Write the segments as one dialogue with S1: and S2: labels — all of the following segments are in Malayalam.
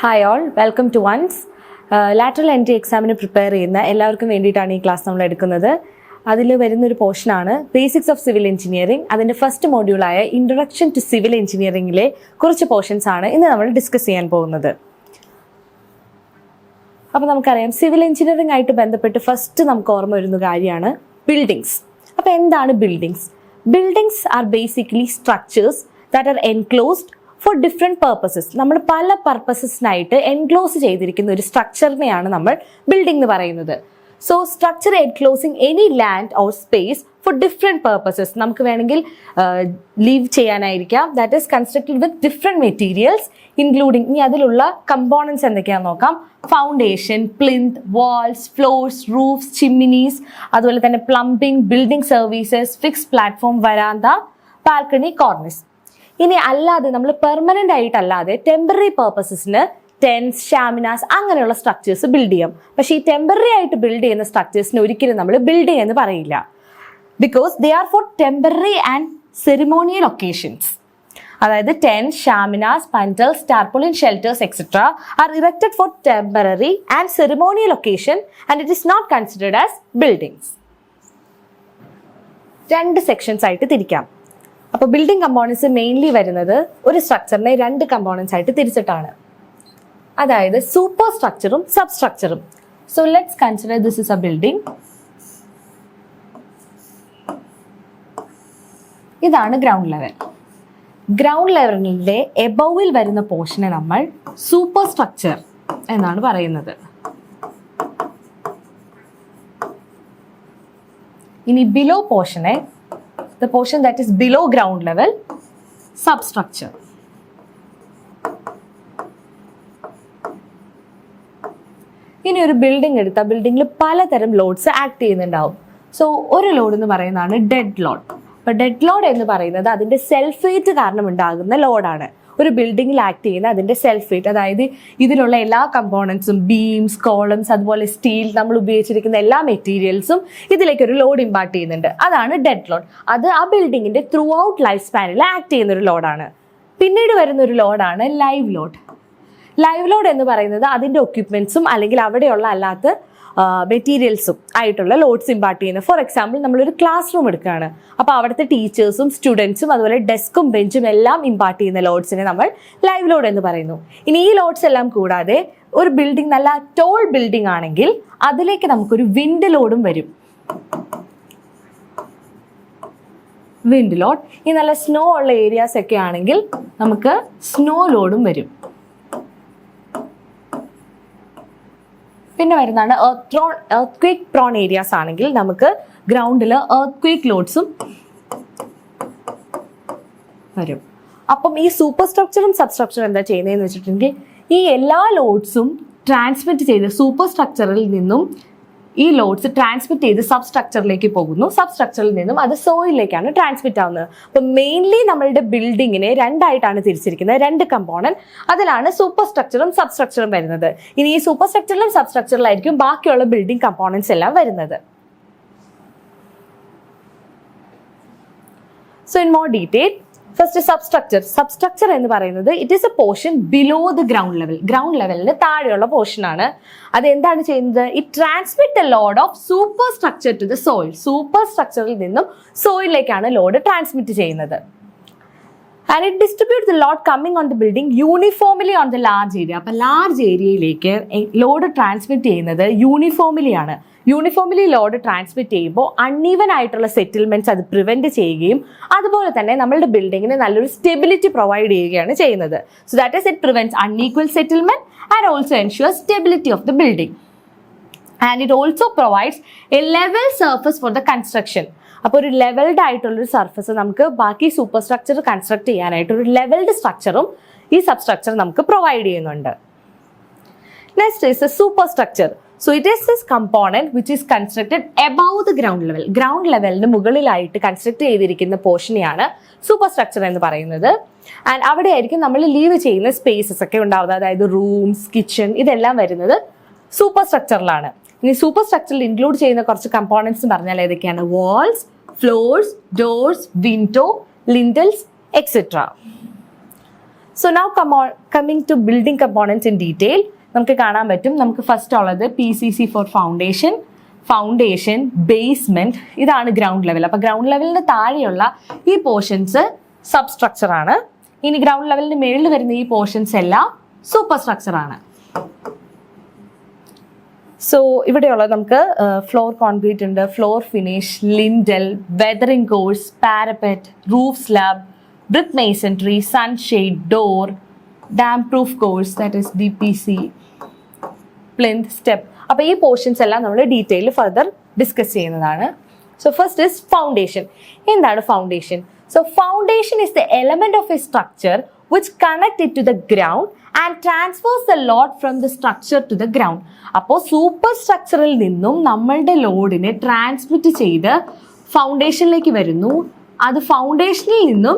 S1: Hi all, welcome to ones. Lateral entry എക്സാമിന് പ്രിപ്പയർ ചെയ്യുന്ന എല്ലാവർക്കും വേണ്ടിയിട്ടാണ് ഈ ക്ലാസ് നമ്മൾ എടുക്കുന്നത്. അതിൽ വരുന്നൊരു പോർഷനാണ് ബേസിക്സ് ഓഫ് സിവിൽ എഞ്ചിനീയറിംഗ്. അതിൻ്റെ ഫസ്റ്റ് മോഡ്യൂളായ ഇൻട്രൊഡക്ഷൻ ടു സിവിൽ എഞ്ചിനീയറിംഗിലെ കുറച്ച് പോർഷൻസ് ആണ് ഇന്ന് നമ്മൾ ഡിസ്കസ് ചെയ്യാൻ പോകുന്നത്. അപ്പോൾ നമുക്കറിയാം, സിവിൽ എഞ്ചിനീയറിംഗ് ആയിട്ട് ബന്ധപ്പെട്ട് ഫസ്റ്റ് നമുക്ക് ഓർമ്മ വരുന്ന കാര്യമാണ് ബിൽഡിങ്സ്. അപ്പോൾ എന്താണ് buildings? Buildings are basically structures that are enclosed for different purposes. നമ്മൾ പല പർപ്പസസിനായിട്ട് എൻക്ലോസ് ചെയ്തിരിക്കുന്ന ഒരു സ്ട്രക്ചറിനെയാണ് നമ്മൾ ബിൽഡിംഗ് എന്ന് പറയുന്നത്. So structure enclosing any land or space for different purposes. നമുക്ക് വേണമെങ്കിൽ ലീവ് ചെയ്യാനായിരിക്കാം. That is constructed with different materials including, ഇനി അതിലുള്ള കമ്പോണൻസ് എന്തൊക്കെയാണെന്ന് നോക്കാം. Foundation, plinth, walls, floors, roofs, chimneys, അതുപോലെ തന്നെ plumbing, building services, fixed platform, വരാന്ത, ബാൽക്കണി, കോർണിസ്. ഇനി അല്ലാതെ നമ്മൾ പെർമനന്റ് ആയിട്ടല്ലാതെ ടെമ്പററി പർപ്പസസിന് ടെൻസ്, ഷാമിനാസ് അങ്ങനെയുള്ള സ്ട്രക്ചേഴ്സ് ബിൽഡ് ചെയ്യാം. പക്ഷേ ഈ ടെമ്പററി ആയിട്ട് ബിൽഡ് ചെയ്യുന്ന സ്ട്രക്ചേഴ്സിന് ഒരിക്കലും നമ്മൾ ബിൽഡിംഗ് എന്ന് പറയില്ല. Because they are for temporary and ceremonial occasions. അതായത് tents, shamianas, pandals, tarpaulin, shelters etcetera are erected for temporary and ceremonial occasion and it is not considered as buildings. രണ്ട് സെക്ഷൻസ് ആയിട്ട് തിരിക്കാം. അപ്പോൾ ബിൽഡിംഗ് കമ്പോണൻസ് മെയിൻലി വരുന്നത് ഒരു സ്ട്രക്ചറിനെ രണ്ട് കമ്പോണൻസ് ആയിട്ട് തിരിച്ചിട്ടാണ്. അതായത് സൂപ്പർ സ്ട്രക്ചറും സബ് സ്ട്രക്ചറും. So let's consider this is a building. ഇതാണ് ഗ്രൗണ്ട് ലെവൽ. ഗ്രൗണ്ട് ലെവലിന്റെ എബോവിൽ വരുന്ന പോർഷനെ നമ്മൾ സൂപ്പർ സ്ട്രക്ചർ എന്നാണ് പറയുന്നത്. ഇനി ബിലോ പോർഷനെ, the portion that is below ground level, substructure. ഇനി ഒരു ബിൽഡിംഗ് എടുത്താൽ ബിൽഡിംഗിൽ പലതരം ലോഡ്സ് ആക്ട് ചെയ്യുന്നുണ്ടാവും. സോ ഒരു ലോഡ് എന്ന് പറയുന്നതാണ് ഡെഡ് ലോഡ്. അപ്പോൾ ഡെഡ് ലോഡ് എന്ന് പറയുന്നത് അതിൻ്റെ സെൽഫ് വെയിറ്റ് കാരണം ഉണ്ടാകുന്ന ലോഡാണ്. ഒരു ബിൽഡിങ്ങിൽ ആക്ട് ചെയ്യുന്ന അതിൻ്റെ സെൽഫ് വെയിറ്റ്, അതായത് ഇതിലുള്ള എല്ലാ കമ്പോണൻസും, ബീംസ്, കോളംസ്, അതുപോലെ സ്റ്റീൽ, നമ്മൾ ഉപയോഗിച്ചിരിക്കുന്ന എല്ലാ മെറ്റീരിയൽസും ഇതിലേക്ക് ഒരു ലോഡ് ഇമ്പാർട്ട് ചെയ്യുന്നുണ്ട്. അതാണ് ഡെഡ് ലോഡ്. അത് ആ ബിൽഡിങ്ങിന്റെ ത്രൂ ഔട്ട് ലൈഫ് സ്പാനിൽ ആക്ട് ചെയ്യുന്ന ഒരു ലോഡാണ്. പിന്നീട് വരുന്ന ഒരു ലോഡാണ് ലൈവ് ലോഡ്. ലൈവ് ലോഡ് എന്ന് പറയുന്നത് അതിൻ്റെ എക്യുപ്മെന്റ്സും അല്ലെങ്കിൽ അവിടെയുള്ള അല്ലാത്ത മെറ്റീരിയൽസും ആയിട്ടുള്ള ലോഡ്സ് ഇമ്പാർട്ട് ചെയ്യുന്നത്. ഫോർ എക്സാമ്പിൾ, നമ്മളൊരു ക്ലാസ് റൂം എടുക്കുകയാണ്. അപ്പോൾ അവിടുത്തെ ടീച്ചേഴ്സും സ്റ്റുഡൻസും അതുപോലെ ഡെസ്കും ബെഞ്ചും എല്ലാം ഇമ്പാർട്ട് ചെയ്യുന്ന ലോഡ്സിനെ നമ്മൾ ലൈവ് ലോഡ് എന്ന് പറയുന്നു. ഇനി ഈ ലോഡ്സ് എല്ലാം കൂടാതെ ഒരു ബിൽഡിംഗ് നല്ല ടോൾ ബിൽഡിംഗ് ആണെങ്കിൽ അതിലേക്ക് നമുക്കൊരു വിൻഡ് ലോഡും വരും. Wind load. ഈ നല്ല സ്നോ ഉള്ള ഏരിയാസ് ഒക്കെ ആണെങ്കിൽ നമുക്ക് സ്നോ ലോഡും വരും. പിന്നെ വരുന്നതാണ് എർത്ത് പ്രോൺ ഏരിയാസ് ആണെങ്കിൽ നമുക്ക് ഗ്രൗണ്ടിൽ എർത്ത് ലോഡ്സും വരും. അപ്പം ഈ സൂപ്പർ സ്ട്രക്ചറും സബ് സ്ട്രക്ചറും എന്താ ചെയ്യുന്നതെന്ന് വെച്ചിട്ടുണ്ടെങ്കിൽ ഈ എല്ലാ ലോഡ്സും ട്രാൻസ്മിറ്റ് ചെയ്ത് സൂപ്പർ സ്ട്രക്ചറിൽ നിന്നും ഈ ലോഡ്സ് ട്രാൻസ്മിറ്റ് ചെയ്ത് സബ് സ്ട്രക്ചറിലേക്ക് പോകുന്നു. സബ് സ്ട്രക്ചറിൽ നിന്നും അത് സോയിലേക്കാണ് ട്രാൻസ്മിറ്റ് ആവുന്നത്. അപ്പം മെയിൻലി നമ്മളുടെ ബിൽഡിങ്ങിനെ രണ്ടായിട്ടാണ് തിരിച്ചിരിക്കുന്നത്, രണ്ട് കമ്പോണന്റ്. അതിലാണ് സൂപ്പർ സ്ട്രക്ചറും സബ് സ്ട്രക്ചറും വരുന്നത്. ഇനി ഈ സൂപ്പർ സ്ട്രക്ചറിലും സബ് സ്ട്രക്ചറിലായിരിക്കും ബാക്കിയുള്ള ബിൽഡിംഗ് കമ്പോണന്റ്സ് എല്ലാം വരുന്നത്. So in more detail, first substructure. Substructure എന്ന് പറയുന്നത് it is a portion below the ground level. Ground ലെവലിന് താഴെയുള്ള പോർഷൻ ആണ്. അത് എന്താണ് ചെയ്യുന്നത്? It transmit the load of super structure to the soil. Super സ്ട്രക്ചറിൽ നിന്നും സോയിലേക്കാണ് ലോഡ് ട്രാൻസ്മിറ്റ് ചെയ്യുന്നത്. And it distribute the load coming on the building uniformly on the large area. അപ്പം ലാർജ് ഏരിയയിലേക്ക് ലോഡ് ട്രാൻസ്മിറ്റ് ചെയ്യുന്നത് യൂണിഫോംലി ആണ്. യൂണിഫോംലി ലോഡ് ട്രാൻസ്മിറ്റ് ചെയ്യുമ്പോൾ അൺഈവൻ ആയിട്ടുള്ള സെറ്റിൽമെന്റ്സ് അത് പ്രിവെന്റ് ചെയ്യുകയും അതുപോലെ തന്നെ നമ്മളുടെ ബിൽഡിങ്ങിന് നല്ലൊരു സ്റ്റെബിലിറ്റി പ്രൊവൈഡ് ചെയ്യുകയാണ് ചെയ്യുന്നത്. So that is it prevents unequal settlement and also ensure stability of the building. And it also provides A level surface for the construction. അപ്പോൾ ഒരു ലെവൽഡ് ആയിട്ടുള്ളൊരു സർഫസ് നമുക്ക് ബാക്കി സൂപ്പർ സ്ട്രക്ചർ കൺസ്ട്രക്ട് ചെയ്യാനായിട്ട് ഒരു ലെവൽഡ് സ്ട്രക്ചറും ഈ സബ് സ്ട്രക്ചർ നമുക്ക് പ്രൊവൈഡ് ചെയ്യുന്നുണ്ട്. Next is A super structure. So it is this component which is constructed above the ground level. Ground ലെവലിന് മുകളിലായിട്ട് കൺസ്ട്രക്ട് ചെയ്തിരിക്കുന്ന പോർഷനെയാണ് സൂപ്പർ സ്ട്രക്ചർ എന്ന് പറയുന്നത്. ആൻഡ് അവിടെ ആയിരിക്കും നമ്മൾ ലീവ് ചെയ്യുന്ന സ്പേസസ് ഒക്കെ ഉണ്ടാവുന്നത്. അതായത് റൂംസ്, കിച്ചൺ, ഇതെല്ലാം വരുന്നത് സൂപ്പർ സ്ട്രക്ചറിലാണ്. ഇനി സൂപ്പർ സ്ട്രക്ചറിൽ ഇൻക്ലൂഡ് ചെയ്യുന്ന കുറച്ച് കമ്പോണൻസ് പറഞ്ഞാൽ ഏതൊക്കെയാണ്? Walls, floors, doors, window, lintels etcetera. So now coming to building components in detail. നമുക്ക് കാണാൻ പറ്റും. നമുക്ക് ഫസ്റ്റ് ഉള്ളത് PCC ഫോർ ഫൗണ്ടേഷൻ, ബേസ്മെന്റ്, ഇതാണ് ഗ്രൗണ്ട് ലെവൽ. അപ്പൊ ഗ്രൗണ്ട് ലെവലിന് താഴെയുള്ള ഈ പോർഷൻസ് സബ്സ്ട്രക്ചർ ആണ്. ഇനി ഗ്രൗണ്ട് ലെവലിന് മേളിൽ വരുന്ന ഈ പോർഷൻസ് എല്ലാം സൂപ്പർ സ്ട്രക്ചർ ആണ്. സോ ഇവിടെയുള്ളത് നമുക്ക് ഫ്ലോർ കോൺക്രീറ്റ് ഉണ്ട്, floor finish, lintel, weathering course, parapet, roof slab, brick masonry, sunshade, door, damp proof course that is DPC, plinth, step. അപ്പോൾ ഈ പോർഷൻസ് എല്ലാം നമ്മൾ ഡീറ്റെയിൽ ഫർദർ ഡിസ്കസ് ചെയ്യുന്നതാണ്. So first is foundation. എന്താണ് foundation? So foundation is the element of a structure which connect it to the ground and transfers the load from the structure to the ground. അപ്പോൾ സൂപ്പർ സ്ട്രക്ചറിൽ നിന്നും നമ്മളുടെ ലോഡിനെ ട്രാൻസ്മിറ്റ് ചെയ്ത് ഫൗണ്ടേഷനിലേക്ക് വരുന്നു. അത് ഫൗണ്ടേഷനിൽ നിന്നും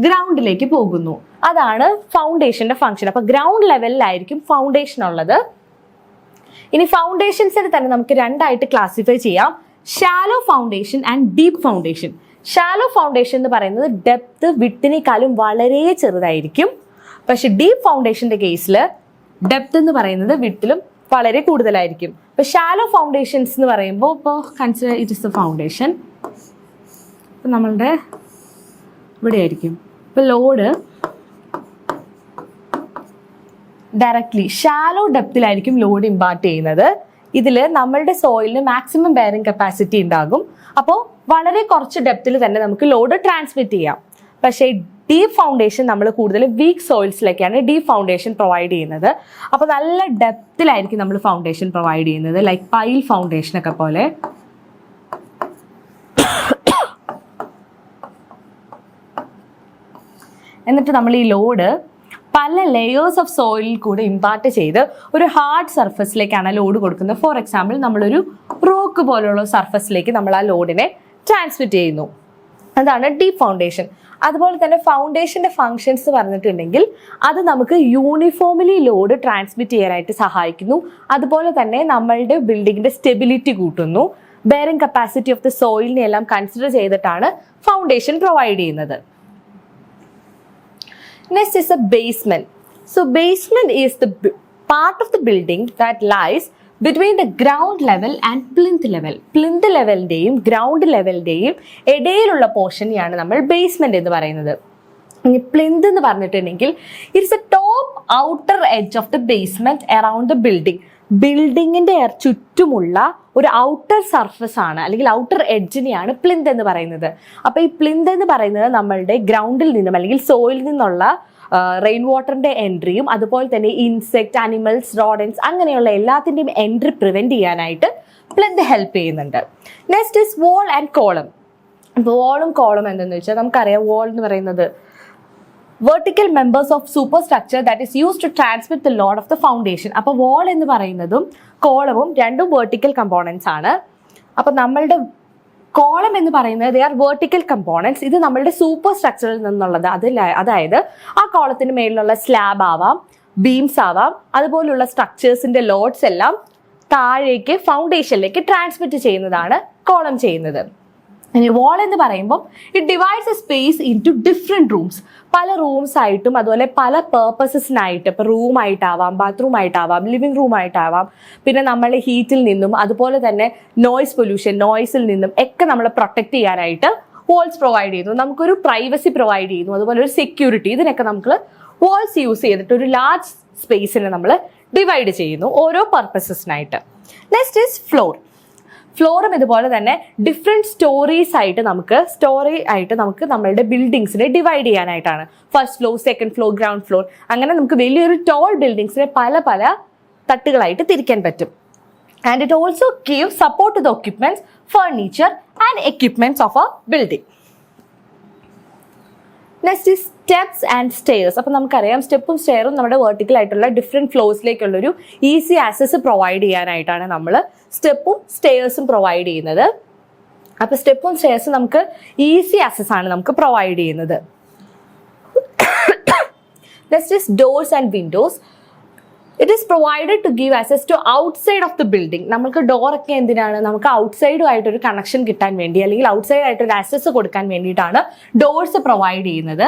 S1: ഗ്രൗണ്ടിലേക്ക് പോകുന്നു. അതാണ് ഫൗണ്ടേഷന്റെ ഫംഗ്ഷൻ. അപ്പോൾ ഗ്രൗണ്ട് ലെവലിലായിരിക്കും ഫൗണ്ടേഷൻ ഉള്ളത്. ഇനി ഫൗണ്ടേഷൻസിനെ തന്നെ നമുക്ക് രണ്ടായിട്ട് ക്ലാസിഫൈ ചെയ്യാം. Shallow foundation and deep foundation. Shallow foundation എന്ന് പറയുന്നത് ഡെപ്ത് വിട്ടിനേക്കാളും വളരെ ചെറുതായിരിക്കും. പക്ഷെ ഡീപ്പ് ഫൗണ്ടേഷന്റെ കേസിൽ ഡെപ്ത് എന്ന് പറയുന്നത് വിട്ടിലും വളരെ കൂടുതലായിരിക്കും. ഇപ്പൊ ഷാലോ ഫൗണ്ടേഷൻസ് എന്ന് പറയുമ്പോൾ ഇപ്പോൾ consider it is the foundation. ഇപ്പം നമ്മളുടെ ഇവിടെ ആയിരിക്കും. ഇപ്പൊ ലോഡ് ഡയറക്ട്ലി ഷാലോ ഡെപ്തിലായിരിക്കും ലോഡ് ഇമ്പാർട്ട് ചെയ്യുന്നത്. ഇതിൽ നമ്മളുടെ സോയിലിന് മാക്സിമം ബെയറിംഗ് കപ്പാസിറ്റി ഉണ്ടാകും. അപ്പോൾ വളരെ കുറച്ച് ഡെപ്തിൽ തന്നെ നമുക്ക് ലോഡ് ട്രാൻസ്മിറ്റ് ചെയ്യാം. പക്ഷേ ഡീപ്പ് ഫൗണ്ടേഷൻ നമ്മൾ കൂടുതൽ വീക്ക് സോയിൽസിലേക്കാണ് ഡീപ്പ് ഫൗണ്ടേഷൻ പ്രൊവൈഡ് ചെയ്യുന്നത്. അപ്പോൾ നല്ല ഡെപ്തിലായിരിക്കും നമ്മൾ ഫൗണ്ടേഷൻ പ്രൊവൈഡ് ചെയ്യുന്നത്, ലൈക്ക് പൈൽ ഫൗണ്ടേഷനൊക്കെ പോലെ. എന്നിട്ട് നമ്മൾ ഈ ലോഡ് പല ലെയേഴ്സ് ഓഫ് സോയിലിൽ കൂടെ ഇമ്പാർട്ട് ചെയ്ത് ഒരു ഹാർഡ് സർഫസിലേക്കാണ് ലോഡ് കൊടുക്കുന്നത്. ഫോർ എക്സാമ്പിൾ നമ്മളൊരു റോക്ക് പോലുള്ള സർഫസിലേക്ക് നമ്മൾ ആ ലോഡിനെ ട്രാൻസ്മിറ്റ് ചെയ്യുന്നു. അതാണ് ഡീപ്പ് ഫൗണ്ടേഷൻ. അതുപോലെ തന്നെ ഫൗണ്ടേഷന്റെ ഫങ്ഷൻസ് പറഞ്ഞിട്ടുണ്ടെങ്കിൽ അത് നമുക്ക് യൂണിഫോംലി ലോഡ് ട്രാൻസ്മിറ്റ് ചെയ്യാനായിട്ട് സഹായിക്കുന്നു. അതുപോലെ തന്നെ നമ്മളുടെ ബിൽഡിങ്ങിന്റെ സ്റ്റെബിലിറ്റി കൂട്ടുന്നു. ബെയറിംഗ് കപ്പാസിറ്റി ഓഫ് ദ സോയിലിനെ എല്ലാം കൺസിഡർ ചെയ്തിട്ടാണ് ഫൗണ്ടേഷൻ പ്രൊവൈഡ് ചെയ്യുന്നത്. Next is a basement. So basement is the part of the building that lies between the ground level and plinth level. Plinth ലെവലിന്റെയും ഗ്രൗണ്ട് ലെവലിന്റെയും ഇടയിലുള്ള പോർഷനെയാണ് നമ്മൾ ബേസ്മെന്റ് എന്ന് പറയുന്നത്. ഇനി പ്ലിന്ത് എന്ന് പറഞ്ഞിട്ടുണ്ടെങ്കിൽ it's A top outer edge of the basement around the building. ബിൽഡിങ്ങിന്റെ ചുറ്റുമുള്ള ഒരു ഔട്ടർ സർഫസ് ആണ്, അല്ലെങ്കിൽ ഔട്ടർ എഡ്ജിനെയാണ് പ്ലിന്ത് എന്ന് പറയുന്നത്. അപ്പൊ ഈ പ്ലിന്ത് എന്ന് പറയുന്നത് നമ്മളുടെ ഗ്രൗണ്ടിൽ നിന്നും അല്ലെങ്കിൽ സോയിൽ നിന്നുള്ള റെയിൻ വാട്ടറിന്റെ എൻട്രിയും അതുപോലെ തന്നെ ഇൻസെക്ട്, അനിമൽസ്, റോഡൻസ് അങ്ങനെയുള്ള എല്ലാത്തിന്റെയും എൻട്രി പ്രിവെന്റ് ചെയ്യാനായിട്ട് പ്ലിന്ത് ഹെൽപ്പ് ചെയ്യുന്നുണ്ട്. Next is wall and column. വോളും കോളം എന്തെന്ന് വെച്ചാൽ നമുക്കറിയാം, വോൾ എന്ന് പറയുന്നത് vertical members of superstructure that is used to transmit the load of the foundation. അപ്പോൾ wall എന്ന് പറയുന്നതും കോളവും രണ്ടും vertical components ആണ്. അപ്പോൾ നമ്മളുടെ കോളം എന്ന് പറയുന്നത് they are vertical components. ഇത് നമ്മളുടെ സൂപ്പർ സ്ട്രക്ചറിൽ നിന്നുള്ളത്. അതായത് ആ കോളത്തിന് മേളിലുള്ള സ്ലാബ് ആവാം, ബീംസ് ആവാം, അതുപോലുള്ള സ്ട്രക്ചേഴ്സിന്റെ ലോഡ്സ് എല്ലാം താഴേക്ക് ഫൗണ്ടേഷനിലേക്ക് ട്രാൻസ്മിറ്റ് ചെയ്യുന്നതാണ് കോളം ചെയ്യുന്നത്. ഇനി വാൾ എന്ന് പറയുമ്പോൾ it divides a space into different rooms. പല റൂംസ് ആയിട്ടും അതുപോലെ പല പേർപ്പസസിനായിട്ട്, ഇപ്പോൾ റൂം ആയിട്ടാവാം, ബാത്റൂം ആയിട്ടാവാം, ലിവിംഗ് റൂം ആയിട്ടാവാം. പിന്നെ നമ്മൾ ഹീറ്റിൽ നിന്നും അതുപോലെ തന്നെ നോയ്സിൽ നിന്നും ഒക്കെ നമ്മളെ പ്രൊട്ടക്ട് ചെയ്യാനായിട്ട് വാൾസ് പ്രൊവൈഡ് ചെയ്യുന്നു. നമുക്കൊരു പ്രൈവസി പ്രൊവൈഡ് ചെയ്യുന്നു, അതുപോലെ ഒരു സെക്യൂരിറ്റി. ഇതിനൊക്കെ നമുക്ക് വാൾസ് യൂസ് ചെയ്തിട്ട് ഒരു ലാർജ് സ്പേസിനെ നമ്മൾ ഡിവൈഡ് ചെയ്യുന്നു ഓരോ പർപ്പസസിനായിട്ട്. Next is floor. ഫ്ലോറും ഇതുപോലെ തന്നെ ഡിഫറെൻറ്റ് സ്റ്റോറി ആയിട്ട് നമുക്ക് നമ്മളുടെ ബിൽഡിങ്സിനെ ഡിവൈഡ് ചെയ്യാനായിട്ടാണ്. First floor, second floor, ground floor, അങ്ങനെ നമുക്ക് വലിയൊരു ടോൾ ബിൽഡിങ്സിനെ പല പല തട്ടുകളായിട്ട് തിരിക്കാൻ പറ്റും. And it also give support to the equipments, furniture and equipments of a building. Next ഈ സ്റ്റെപ്സ് ആൻഡ് സ്റ്റെയർസ്. അപ്പോൾ നമുക്കറിയാം, സ്റ്റെപ്പും സ്റ്റെയറും നമ്മുടെ വെർട്ടിക്കൽ ആയിട്ടുള്ള ഡിഫറെൻറ്റ് ഫ്ലോസിലേക്കുള്ളൊരു ഈസി ആക്സസ് പ്രൊവൈഡ് ചെയ്യാനായിട്ടാണ് നമ്മൾ സ്റ്റെപ്പും സ്റ്റെയർസും പ്രൊവൈഡ് ചെയ്യുന്നത്. അപ്പോൾ സ്റ്റെപ്പും സ്റ്റെയർസും നമുക്ക് ഈസി ആക്സസ് ആണ് നമുക്ക് പ്രൊവൈഡ് ചെയ്യുന്നത്. Next is doors and windows. It is provided to give access to outside of the building. നമുക്ക് ഡോറൊക്കെ എന്തിനാണ്? നമുക്ക് ഔട്ട്സൈഡുമായിട്ടൊരു കണക്ഷൻ കിട്ടാൻ വേണ്ടി, അല്ലെങ്കിൽ ഔട്ട്സൈഡ് ആയിട്ടൊരു ആക്സസ് കൊടുക്കാൻ വേണ്ടിയിട്ടാണ് ഡോർസ് പ്രൊവൈഡ് ചെയ്യുന്നത്.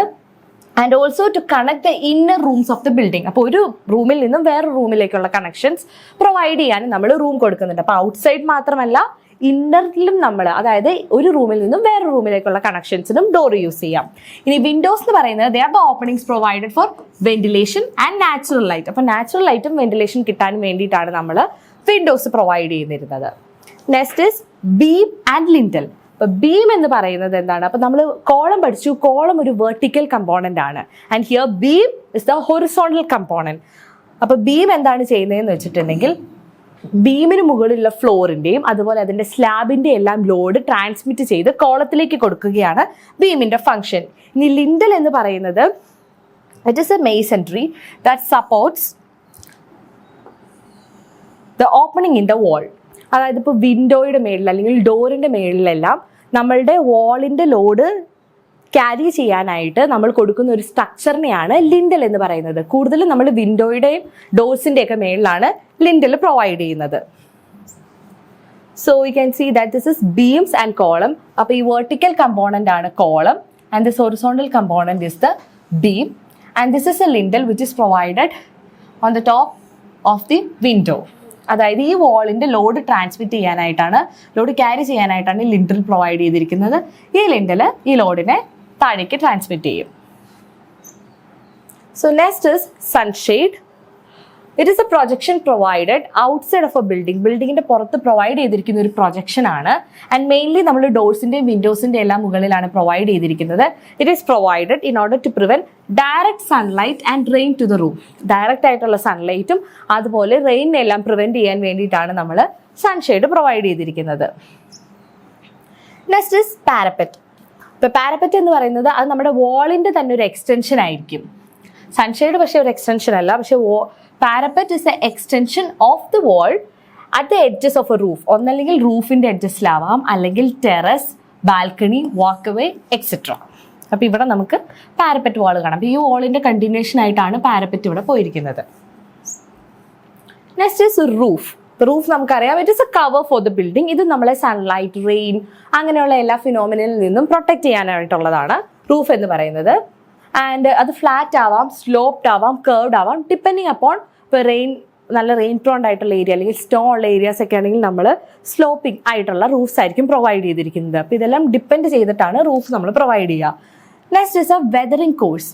S1: And also to connect the inner rooms of the building. അപ്പോൾ ഒരു റൂമിൽ നിന്നും വേറെ റൂമിലേക്കുള്ള കണക്ഷൻസ് പ്രൊവൈഡ് ചെയ്യാനും നമ്മൾ റൂം കൊടുക്കുന്നുണ്ട്. അപ്പോൾ ഔട്ട്സൈഡ് മാത്രമല്ല, ഇന്നറിലും നമ്മൾ, അതായത് ഒരു റൂമിൽ നിന്നും വേറെ റൂമിലേക്കുള്ള കണക്ഷൻസിനും ഡോർ യൂസ് ചെയ്യാം. ഇനി വിൻഡോസ് എന്ന് പറയുന്നത് they are the openings provided four ventilation and natural light. അപ്പോൾ നാച്ചുറൽ ലൈറ്റും വെന്റിലേഷൻ കിട്ടാനും വേണ്ടിയിട്ടാണ് നമ്മൾ വിൻഡോസ് പ്രൊവൈഡ് ചെയ്തിരുന്നത്. Next is beam and lintel. അപ്പോൾ ബീം എന്ന് പറയുന്നത് എന്താണ്? അപ്പോൾ നമ്മൾ കോളം പഠിച്ചു. കോളം ഒരു വെർട്ടിക്കൽ കമ്പോണന്റ് ആണ്. And here beam is the horizontal component. അപ്പോൾ ബീം എന്താണ് ചെയ്യുന്നതെന്ന് വെച്ചിട്ടുണ്ടെങ്കിൽ, ബീമിന് മുകളിലുള്ള ഫ്ലോറിന്റെയും അതുപോലെ അതിന്റെ സ്ലാബിന്റെ എല്ലാം ലോഡ് ട്രാൻസ്മിറ്റ് ചെയ്ത് കോളത്തിലേക്ക് കൊടുക്കുകയാണ് ബീമിന്റെ ഫംഗ്ഷൻ. ഇനി ലിൻഡൽ എന്ന് പറയുന്നത് it is A masonry that supports the opening in the wall. അതായത് ഇപ്പോൾ വിൻഡോയുടെ മേളിൽ അല്ലെങ്കിൽ ഡോറിന്റെ മേളിലെല്ലാം നമ്മളുടെ വാളിന്റെ ലോഡ് ക്യാരി ചെയ്യാനായിട്ട് നമ്മൾ കൊടുക്കുന്ന ഒരു സ്ട്രക്ചറിനെയാണ് ലിൻഡൽ എന്ന് പറയുന്നത്. കൂടുതലും നമ്മൾ വിൻഡോയുടെയും ഡോർസിന്റെ ഒക്കെ മേളിലാണ് ലിൻഡൽ പ്രൊവൈഡ് ചെയ്യുന്നത്. So you can see that this is beams and column. അപ്പോൾ ഈ വെർട്ടിക്കൽ കമ്പോണന്റ് ആണ് column and this horizontal component is the beam and this is a lintel which is provided on the top of the window. അതായത് ഈ വാളിന്റെ ലോഡ് ട്രാൻസ്മിറ്റ് ചെയ്യാനായിട്ടാണ്, ലോഡ് ക്യാരി ചെയ്യാനായിട്ടാണ് ഈ ലിൻഡൽ പ്രൊവൈഡ് ചെയ്തിരിക്കുന്നത്. ഈ ലിൻഡൽ ഈ ലോഡിനെ താഴേക്ക് ട്രാൻസ്മിറ്റ് ചെയ്യും. So next is sunshade. It is A projection provided outside of a building. ബിൽഡിങ്ങിന്റെ പുറത്ത് പ്രൊവൈഡ് ചെയ്തിരിക്കുന്ന ഒരു പ്രൊജക്ഷൻ ആണ്. ആൻഡ് മെയിൻലി നമ്മൾ ഡോർസിന്റെയും വിൻഡോസിന്റെ എല്ലാം മുകളിലാണ് പ്രൊവൈഡ് ചെയ്തിരിക്കുന്നത്. It is provided in order to prevent direct sunlight and rain to the room. Direct ആയിട്ടുള്ള സൺലൈറ്റും അതുപോലെ റെയിനെ എല്ലാം പ്രിവെന്റ് ചെയ്യാൻ വേണ്ടിയിട്ടാണ് നമ്മൾ സൺഷെയ്ഡ് പ്രൊവൈഡ് ചെയ്തിരിക്കുന്നത്. Next is parapet. ഇപ്പൊ പാരപ്പറ്റ് എന്ന് പറയുന്നത് അത് നമ്മുടെ വാളിന്റെ തന്നെ ഒരു എക്സ്റ്റൻഷൻ ആയിരിക്കും. സൺഷെയ്ഡ് പക്ഷേ ഒരു എക്സ്റ്റൻഷൻ അല്ല, പക്ഷെ parapet is A extension of the wall at the edges of A roof. ഒന്നല്ലെങ്കിൽ റൂഫിന്റെ എഡ്ജസിലാവാം, അല്ലെങ്കിൽ ടെറസ്, ബാൽക്കണി, വാക്ക് വേ എക്സെട്ര. അപ്പൊ ഇവിടെ നമുക്ക് പാരപ്പറ്റ് വാൾ കാണാം. ഈ വാളിന്റെ കണ്ടിന്യൂഷൻ ആയിട്ടാണ് പാരപ്പറ്റ് ഇവിടെ പോയിരിക്കുന്നത്. Next is roof. റൂഫ് നമുക്കറിയാം, it is A cover for the building. ഇത് നമ്മളെ സൺലൈറ്റ്, റെയിൻ അങ്ങനെയുള്ള എല്ലാ ഫിനോമിനയിൽ നിന്നും പ്രൊട്ടക്ട് ചെയ്യാനായിട്ടുള്ളതാണ് റൂഫ് എന്ന് പറയുന്നത്. ആൻഡ് അത് ഫ്ലാറ്റ് ആവാം, സ്ലോപ്ഡ് ആവാം, കർവ്ഡ് ആവാം, ഡിപ്പെൻഡിങ് അപ്പോൺ ഇപ്പോൾ റെയിൻ, നല്ല റെയിൻ പ്രോണ്ട് ആയിട്ടുള്ള ഏരിയ അല്ലെങ്കിൽ സ്റ്റോ ഉള്ള ഏരിയാസ് ഒക്കെ ആണെങ്കിൽ നമ്മൾ സ്ലോപ്പിംഗ് ആയിട്ടുള്ള റൂഫ്സ് ആയിരിക്കും പ്രൊവൈഡ് ചെയ്തിരിക്കുന്നത്. അപ്പോൾ ഇതെല്ലാം ഡിപ്പെൻഡ് ചെയ്തിട്ടാണ് റൂഫ് നമ്മൾ പ്രൊവൈഡ് ചെയ്യുക. Next is a weathering course.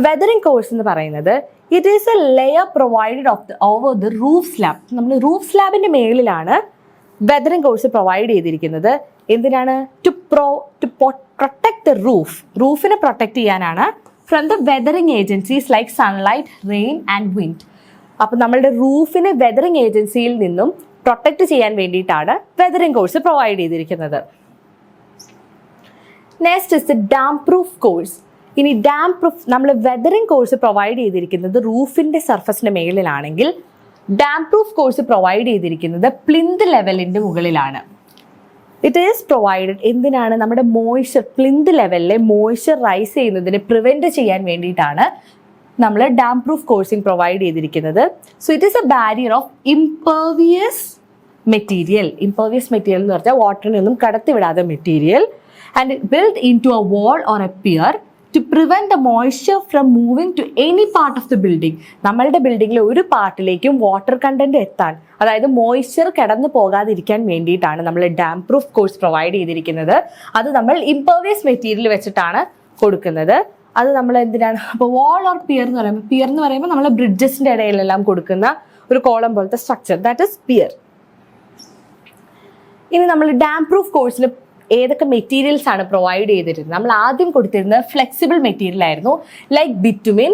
S1: Weathering course എന്ന് പറയുന്നത് it is a layer provided over the roof slab. നമ്മൾ റൂഫ് സ്ലാബിന്റെ മേളിലാണ് വെതറിംഗ് കോഴ്സ് പ്രൊവൈഡ് ചെയ്തിരിക്കുന്നത്. എന്തിനാണ്? To protect the roof. റൂഫിനെ പ്രൊട്ടക്ട് ചെയ്യാനാണ് from the weathering agencies like sunlight, rain and wind. അപ്പം നമ്മളുടെ റൂഫിനെ വെതറിംഗ് ഏജൻസിയിൽ നിന്നും പ്രൊട്ടക്ട് ചെയ്യാൻ വേണ്ടിയിട്ടാണ് വെതറിംഗ് കോഴ്സ് പ്രൊവൈഡ് ചെയ്തിരിക്കുന്നത്. Next is the damp proof course. ഇനി ഡാം പ്രൂഫ്, നമ്മൾ വെതറിംഗ് കോഴ്സ് പ്രൊവൈഡ് ചെയ്തിരിക്കുന്നത് റൂഫിന്റെ സർഫസിന്റെ മേളിലാണെങ്കിൽ ഡാം പ്രൂഫ് കോഴ്സ് പ്രൊവൈഡ് ചെയ്തിരിക്കുന്നത് പ്ലിന്ത് ലെവലിന്റെ മുകളിലാണ്. ഇറ്റ് ഈസ് പ്രൊവൈഡഡ് എന്തിനാണ്? നമ്മുടെ മോയ്സ്ചർ, പ്ലിന്ത് ലെവലിലെ മോയ്സ്ചർ റൈസ് ചെയ്യുന്നതിനെ പ്രിവെന്റ് ചെയ്യാൻ വേണ്ടിയിട്ടാണ് നമ്മൾ ഡാം പ്രൂഫ് കോഴ്സിംഗ് പ്രൊവൈഡ് ചെയ്തിരിക്കുന്നത്. So it is a barrier of impervious material. Impervious material എന്ന് പറഞ്ഞാൽ വാട്ടറിനൊന്നും കടത്തിവിടാത്ത material. And built into a wall or a pier to prevent the moisture from moving to any part of the building. നമ്മളുടെ ബിൽഡിങ്ങിലെ ഒരു പാർട്ടിലേക്കും വാട്ടർ കണ്ടന്റ് എത്താൻ, അതായത് മോയ്സ്ചർ കിടന്നു പോകാതിരിക്കാൻ വേണ്ടിയിട്ടാണ് നമ്മൾ ഡാം പ്രൂഫ് കോഴ്സ് പ്രൊവൈഡ് ചെയ്തിരിക്കുന്നത്. അത് നമ്മൾ ഇംപെർവിയസ് മെറ്റീരിയൽ വെച്ചിട്ടാണ് കൊടുക്കുന്നത്. അത് നമ്മൾ എന്തിനാണ്? അപ്പോൾ വാൾ ഓർ പിയർ എന്ന് പറയുമ്പോൾ നമ്മൾ ബ്രിഡ്ജസിന്റെ ഇടയിലെല്ലാം കൊടുക്കുന്ന ഒരു കോളം പോലത്തെ സ്ട്രക്ചർ, ദാറ്റ് ഇസ് പിയർ. ഇനി നമ്മൾ ഡാം പ്രൂഫ് കോഴ്സിൽ ഏതൊക്കെ മെറ്റീരിയൽസ് ആണ് പ്രൊവൈഡ് ചെയ്തിരുന്നത്? നമ്മൾ ആദ്യം കൊടുത്തിരുന്നത് ഫ്ലെക്സിബിൾ മെറ്റീരിയൽ ആയിരുന്നു, ലൈക്ക് ബിറ്റുമിൻ,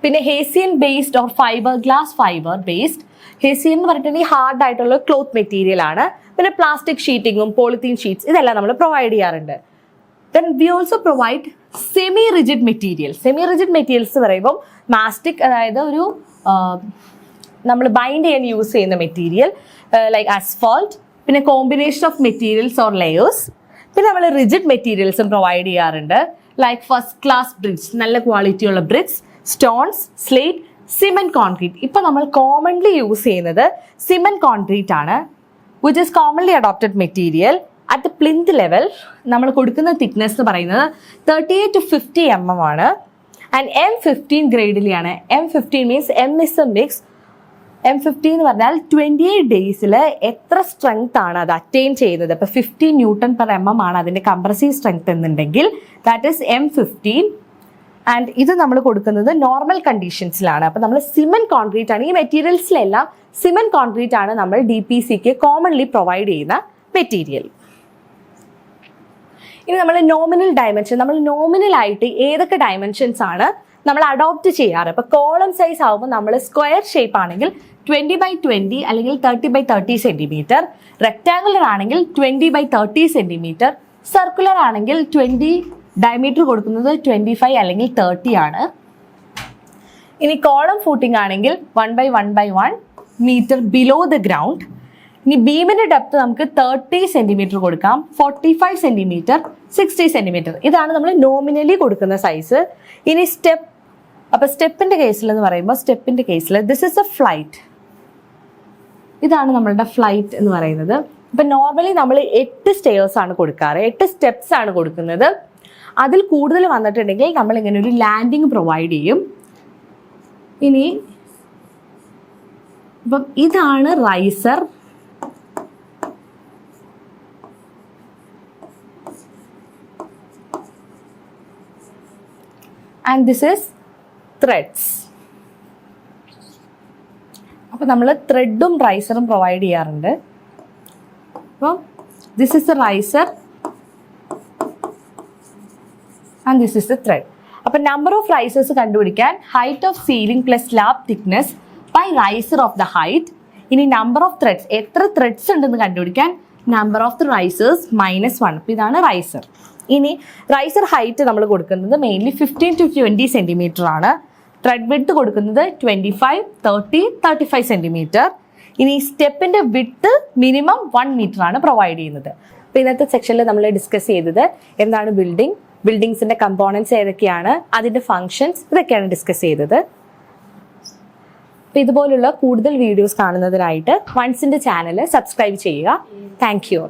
S1: പിന്നെ hessian based or fibre glass fibre based. Hessian എന്ന് പറഞ്ഞിട്ടുണ്ടെങ്കിൽ ഹാർഡ് ആയിട്ടുള്ള ക്ലോത്ത് മെറ്റീരിയൽ ആണ്. പിന്നെ പ്ലാസ്റ്റിക് ഷീറ്റിങ്ങും പോളിത്തീൻ ഷീറ്റ്സ് ഇതെല്ലാം നമ്മൾ പ്രൊവൈഡ് ചെയ്യാറുണ്ട്. Then we also provide semi rigid material. Semi rigid materials പറയുമ്പോൾ മാസ്റ്റിക്, അതായത് ഒരു നമ്മൾ ബൈൻഡ് ചെയ്യാൻ യൂസ് ചെയ്യുന്ന മെറ്റീരിയൽ ലൈക്ക് അസ്ഫോൾട്ട്, പിന്നെ combination of materials or layers. പിന്നെ നമ്മൾ റിജിഡ് മെറ്റീരിയൽസും പ്രൊവൈഡ് ചെയ്യാറുണ്ട്, ലൈക്ക് ഫസ്റ്റ് ക്ലാസ് ബ്രിക്സ്, നല്ല ക്വാളിറ്റിയുള്ള bricks, stones, slate, cement concrete. ഇപ്പം നമ്മൾ കോമൺലി യൂസ് ചെയ്യുന്നത് സിമെന്റ് കോൺക്രീറ്റ് ആണ്, which is commonly adopted material. At the plinth level നമ്മൾ കൊടുക്കുന്ന തിക്നെസ് എന്ന് പറയുന്നത് 38 to 50 mm ആണ്. And M15 ഗ്രേഡിലെയാണ്. M15 means M is A mix. M15 എന്ന് പറഞ്ഞാൽ 28 ഡേയ്സിൽ എത്ര സ്ട്രെങ്ത് ആണ് അത് അറ്റൈൻ ചെയ്യുന്നത്. ഇപ്പോൾ 50 Newton/mm ആണ് അതിൻ്റെ കംപ്രസീവ് സ്ട്രെങ്ത് എന്നുണ്ടെങ്കിൽ ദാറ്റ് ഈസ് M15. ആൻഡ് ഇത് നമ്മൾ കൊടുക്കുന്നത് നോർമൽ കണ്ടീഷൻസിലാണ്. അപ്പോൾ നമ്മൾ സിമെന്റ് കോൺക്രീറ്റ് ആണ്, ഈ മെറ്റീരിയൽസിലെല്ലാം സിമെന്റ് കോൺക്രീറ്റ് ആണ് നമ്മൾ DPCക്ക് കോമൺലി പ്രൊവൈഡ് ചെയ്യുന്ന മെറ്റീരിയൽ. ഇനി നമ്മൾ നോമിനൽ ഡയമെൻഷൻ, നമ്മൾ നോമിനലായിട്ട് ഏതൊക്കെ ഡയമെൻഷൻസ് ആണ് നമ്മൾ അഡോപ്റ്റ് ചെയ്യാറ്. ഇപ്പോൾ കോളം സൈസ് ആകുമ്പോൾ നമ്മൾ സ്ക്വയർ ഷേപ്പ് ആണെങ്കിൽ 20x20 അല്ലെങ്കിൽ 30x30 സെൻറ്റിമീറ്റർ, റെക്ടാങ്കുലർ ആണെങ്കിൽ 20x30 സെൻറ്റിമീറ്റർ, സർക്കുലർ ആണെങ്കിൽ 20 ഡയമീറ്റർ കൊടുക്കുന്നത് 25 അല്ലെങ്കിൽ 30 ആണ്. ഇനി കോളം ഫൂട്ടിംഗ് ആണെങ്കിൽ 1x1x1 metre below the ground. ഇനി ബീമിന്റെ ഡെപ്ത് നമുക്ക് 30 സെന്റിമീറ്റർ കൊടുക്കാം, 45 സെന്റിമീറ്റർ, 60 സെന്റിമീറ്റർ. ഇതാണ് നമ്മൾ നോമിനലി കൊടുക്കുന്ന സൈസ്. ഇനി സ്റ്റെപ്പ്, അപ്പൊ സ്റ്റെപ്പിന്റെ കേസിൽ എന്ന് പറയുമ്പോൾ സ്റ്റെപ്പിന്റെ കേസിൽ ദിസ് ഇസ് എ ഫ്ലൈറ്റ്. ഇതാണ് നമ്മളുടെ ഫ്ലൈറ്റ് എന്ന് പറയുന്നത്. ഇപ്പൊ നോർമലി നമ്മൾ 8 സ്റ്റെയേഴ്സ് ആണ് കൊടുക്കാറ്, 8 സ്റ്റെപ്സ് ആണ് കൊടുക്കുന്നത്. അതിൽ കൂടുതൽ വന്നിട്ടുണ്ടെങ്കിൽ നമ്മൾ ഇങ്ങനെ ഒരു ലാൻഡിങ് പ്രൊവൈഡ് ചെയ്യും. ഇനി ഇപ്പം ഇതാണ് riser. And this is treads. അപ്പോൾ നമ്മൾ ത്രെഡും റൈസറും പ്രൊവൈഡ് ചെയ്യാറുണ്ട്. അപ്പം this is a riser and this is a tread. അപ്പം നമ്പർ ഓഫ് റൈസേഴ്സ് കണ്ടുപിടിക്കാൻ height of ceiling plus slab thickness by riser of the height. ഇനി നമ്പർ ഓഫ് ത്രെഡ്സ്, എത്ര ത്രെഡ്സ് ഉണ്ടെന്ന് കണ്ടുപിടിക്കാൻ നമ്പർ ഓഫ് ദ റൈസേഴ്സ് -1. അപ്പോൾ ഇതാണ് റൈസർ. ഇനി റൈസർ ഹൈറ്റ് നമ്മൾ കൊടുക്കുന്നത് മെയിൻലി 15 to 20 സെൻറ്റിമീറ്റർ ആണ്. ത്രെഡ് വിഡ്ത്ത് കൊടുക്കുന്നത് 25, 30, 35 സെൻറ്റിമീറ്റർ. ഇനി സ്റ്റെപ്പിന്റെ വിഡ്ത്ത് മിനിമം 1 മീറ്റർ ആണ് പ്രൊവൈഡ് ചെയ്യുന്നത്. അപ്പോൾ ഇന്നത്തെ സെക്ഷനിൽ നമ്മൾ ഡിസ്കസ് ചെയ്തത് എന്താണ് ബിൽഡിങ്സിന്റെ കമ്പോണൻസ് ഏതൊക്കെയാണ്, അതിന്റെ ഫങ്ഷൻസ്, ഇതൊക്കെയാണ് ഡിസ്കസ് ചെയ്തത്. അപ്പോൾ ഇതുപോലുള്ള കൂടുതൽ വീഡിയോസ് കാണുന്നതിനായിട്ട് വൺസിന്റെ ചാനൽ സബ്സ്ക്രൈബ് ചെയ്യുക. Thank you.